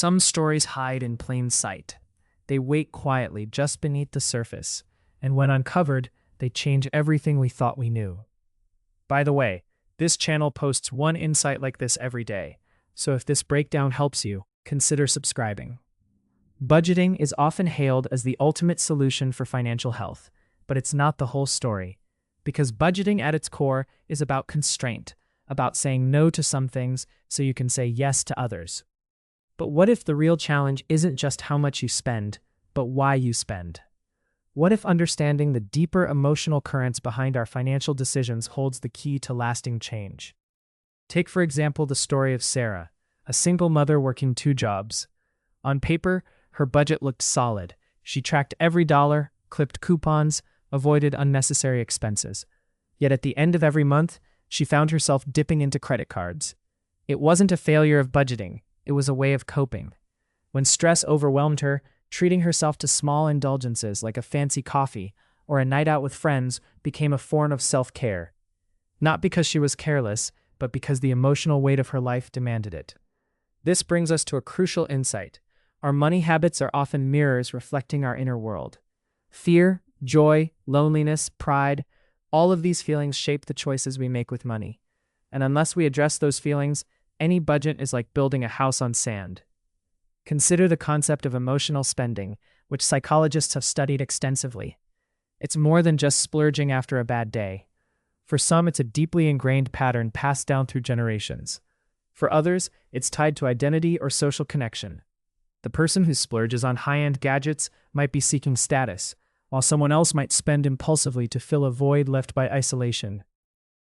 some stories hide in plain sight. They wait quietly just beneath the surface, and when uncovered, they change everything we thought we knew. By the way, this channel posts one insight like this every day, so if this breakdown helps you, consider subscribing. Budgeting is often hailed as the ultimate solution for financial health, but it's not the whole story. Because budgeting at its core is about constraint, about saying no to some things so you can say yes to others. But what if the real challenge isn't just how much you spend, but why you spend? What if understanding the deeper emotional currents behind our financial decisions holds the key to lasting change? Take, for example, the story of Sarah, a single mother working 2 jobs. On paper, her budget looked solid. She tracked every dollar, clipped coupons, avoided unnecessary expenses. Yet at the end of every month, she found herself dipping into credit cards. It wasn't a failure of budgeting, it was a way of coping. When stress overwhelmed her, treating herself to small indulgences like a fancy coffee or a night out with friends became a form of self-care. Not because she was careless, but because the emotional weight of her life demanded it. This brings us to a crucial insight. Our money habits are often mirrors reflecting our inner world. Fear, joy, loneliness, pride, all of these feelings shape the choices we make with money. And unless we address those feelings, any budget is like building a house on sand. Consider the concept of emotional spending, which psychologists have studied extensively. It's more than just splurging after a bad day. For some, it's a deeply ingrained pattern passed down through generations. For others, it's tied to identity or social connection. The person who splurges on high-end gadgets might be seeking status, while someone else might spend impulsively to fill a void left by isolation.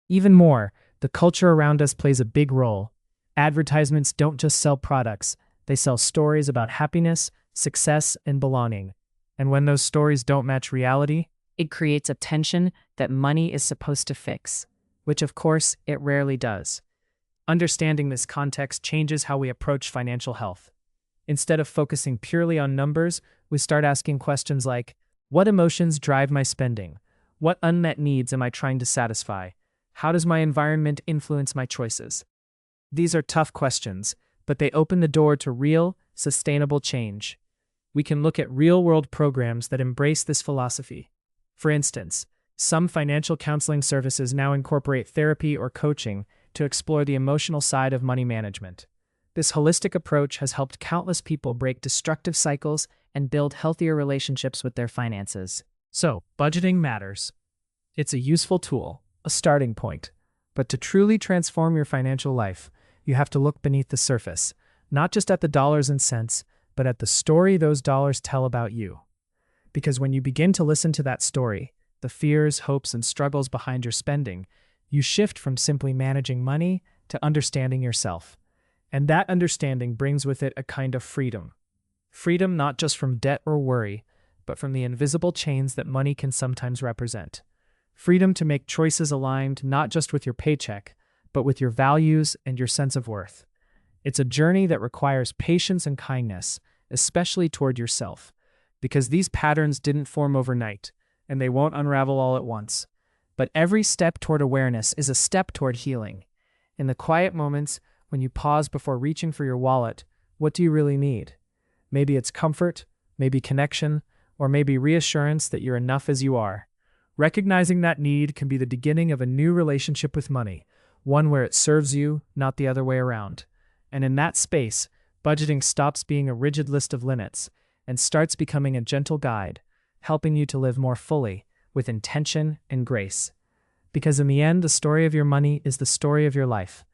Even more, the culture around us plays a big role. Advertisements don't just sell products, they sell stories about happiness, success, and belonging. And when those stories don't match reality, it creates a tension that money is supposed to fix, which of course it rarely does. Understanding this context changes how we approach financial health. Instead of focusing purely on numbers, we start asking questions like, what emotions drive my spending? What unmet needs am I trying to satisfy? How does my environment influence my choices? These are tough questions, but they open the door to real, sustainable change. We can look at real-world programs that embrace this philosophy. For instance, some financial counseling services now incorporate therapy or coaching to explore the emotional side of money management. This holistic approach has helped countless people break destructive cycles and build healthier relationships with their finances. So, budgeting matters. It's a useful tool, a starting point. But to truly transform your financial life, you have to look beneath the surface, not just at the dollars and cents, but at the story those dollars tell about you. Because when you begin to listen to that story, the fears, hopes, and struggles behind your spending, you shift from simply managing money to understanding yourself. And that understanding brings with it a kind of freedom. Freedom not just from debt or worry, but from the invisible chains that money can sometimes represent. Freedom to make choices aligned not just with your paycheck, but with your values and your sense of worth. It's a journey that requires patience and kindness, especially toward yourself, because these patterns didn't form overnight, and they won't unravel all at once. But every step toward awareness is a step toward healing. In the quiet moments, when you pause before reaching for your wallet, what do you really need? Maybe it's comfort, maybe connection, or maybe reassurance that you're enough as you are. Recognizing that need can be the beginning of a new relationship with money, one where it serves you, not the other way around. And in that space, budgeting stops being a rigid list of limits and starts becoming a gentle guide, helping you to live more fully, with intention and grace. Because in the end, the story of your money is the story of your life,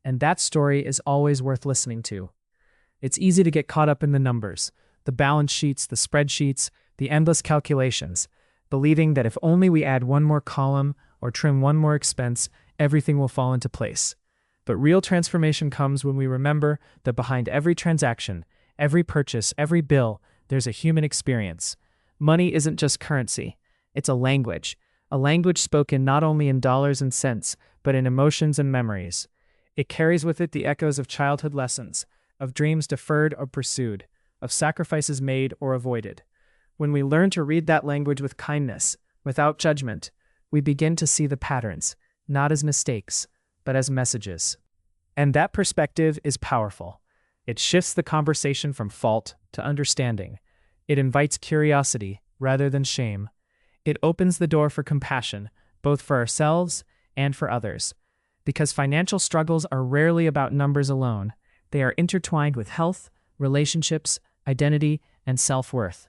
and that story is always worth listening to. It's easy to get caught up in the numbers, the balance sheets, the spreadsheets, the endless calculations, believing that if only we add one more column or trim one more expense, everything will fall into place. But real transformation comes when we remember that behind every transaction, every purchase, every bill, there's a human experience. Money isn't just currency. It's a language spoken not only in dollars and cents, but in emotions and memories. It carries with it the echoes of childhood lessons, of dreams deferred or pursued, of sacrifices made or avoided. When we learn to read that language with kindness, without judgment, we begin to see the patterns, not as mistakes, but as messages. And that perspective is powerful. It shifts the conversation from fault to understanding. It invites curiosity rather than shame. It opens the door for compassion, both for ourselves and for others. Because financial struggles are rarely about numbers alone, they are intertwined with health, relationships, identity, and self-worth.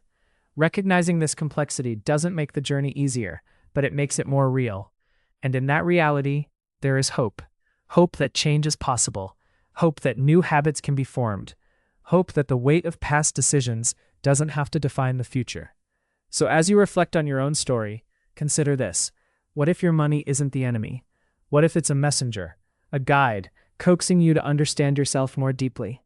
Recognizing this complexity doesn't make the journey easier, but it makes it more real. And in that reality, there is hope. Hope that change is possible. Hope that new habits can be formed. Hope that the weight of past decisions doesn't have to define the future. So as you reflect on your own story, consider this. What if your money isn't the enemy? What if it's a messenger, a guide, coaxing you to understand yourself more deeply?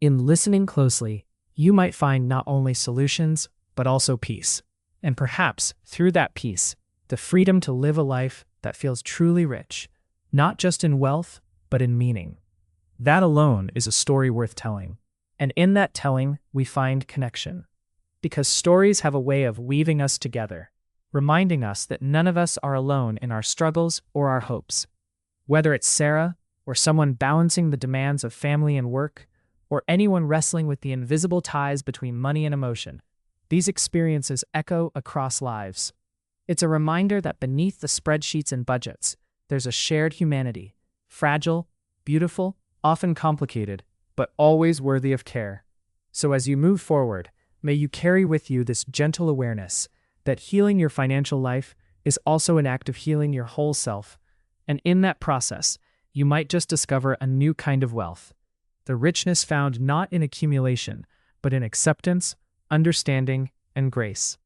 In listening closely, you might find not only solutions, but also peace. And perhaps, through that peace, the freedom to live a life that feels truly rich, not just in wealth, but in meaning. That alone is a story worth telling. And in that telling, we find connection. Because stories have a way of weaving us together, reminding us that none of us are alone in our struggles or our hopes. Whether it's Sarah, or someone balancing the demands of family and work, or anyone wrestling with the invisible ties between money and emotion, these experiences echo across lives. It's a reminder that beneath the spreadsheets and budgets, there's a shared humanity, fragile, beautiful, often complicated, but always worthy of care. So as you move forward, may you carry with you this gentle awareness that healing your financial life is also an act of healing your whole self. And in that process, you might just discover a new kind of wealth. The richness found not in accumulation, but in acceptance, understanding, and grace.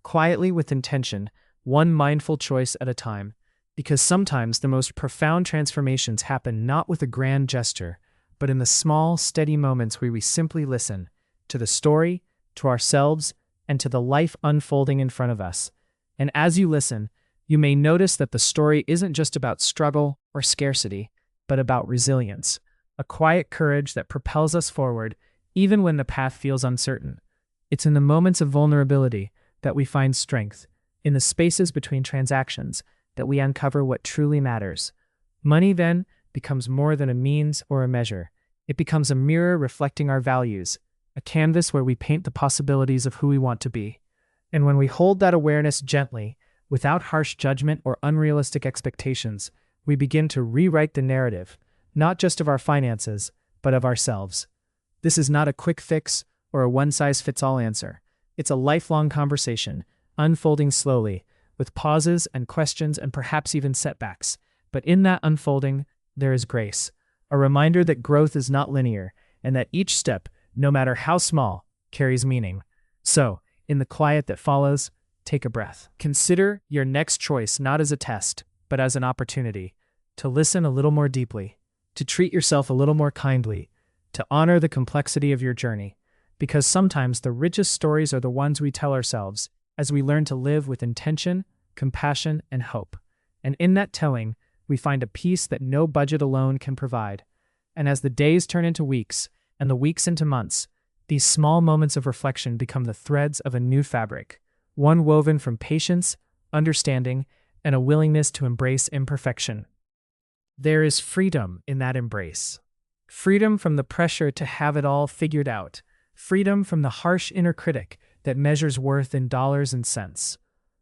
Quietly with intention, one mindful choice at a time, because sometimes the most profound transformations happen not with a grand gesture, but in the small, steady moments where we simply listen to the story, to ourselves, and to the life unfolding in front of us. And as you listen, you may notice that the story isn't just about struggle or scarcity, but about resilience, a quiet courage that propels us forward even when the path feels uncertain. It's in the moments of vulnerability that we find strength, in the spaces between transactions that we uncover what truly matters. Money, then, becomes more than a means or a measure. It becomes a mirror reflecting our values, a canvas where we paint the possibilities of who we want to be. And when we hold that awareness gently, without harsh judgment or unrealistic expectations, we begin to rewrite the narrative, not just of our finances, but of ourselves. This is not a quick fix or a one-size-fits-all answer. It's a lifelong conversation, unfolding slowly, with pauses and questions and perhaps even setbacks. But in that unfolding, there is grace, a reminder that growth is not linear, and that each step, no matter how small, carries meaning. So, in the quiet that follows, take a breath. Consider your next choice not as a test, but as an opportunity to listen a little more deeply, to treat yourself a little more kindly, to honor the complexity of your journey. Because sometimes the richest stories are the ones we tell ourselves as we learn to live with intention, compassion, and hope. And in that telling, we find a peace that no budget alone can provide. And as the days turn into weeks, and the weeks into months, these small moments of reflection become the threads of a new fabric, one woven from patience, understanding, and a willingness to embrace imperfection. There is freedom in that embrace. Freedom from the pressure to have it all figured out. Freedom from the harsh inner critic that measures worth in dollars and cents.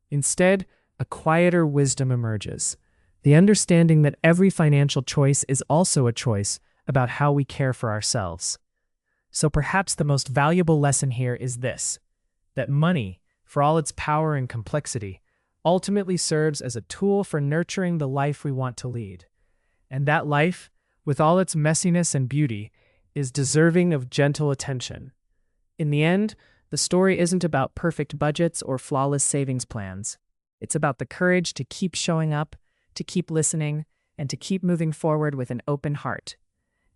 Instead, a quieter wisdom emerges. The understanding that every financial choice is also a choice about how we care for ourselves. So perhaps the most valuable lesson here is this, that money, for all its power and complexity, ultimately serves as a tool for nurturing the life we want to lead. And that life, with all its messiness and beauty, is deserving of gentle attention. In the end, the story isn't about perfect budgets or flawless savings plans. It's about the courage to keep showing up, to keep listening, and to keep moving forward with an open heart.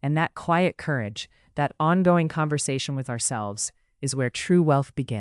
And that quiet courage, that ongoing conversation with ourselves, is where true wealth begins.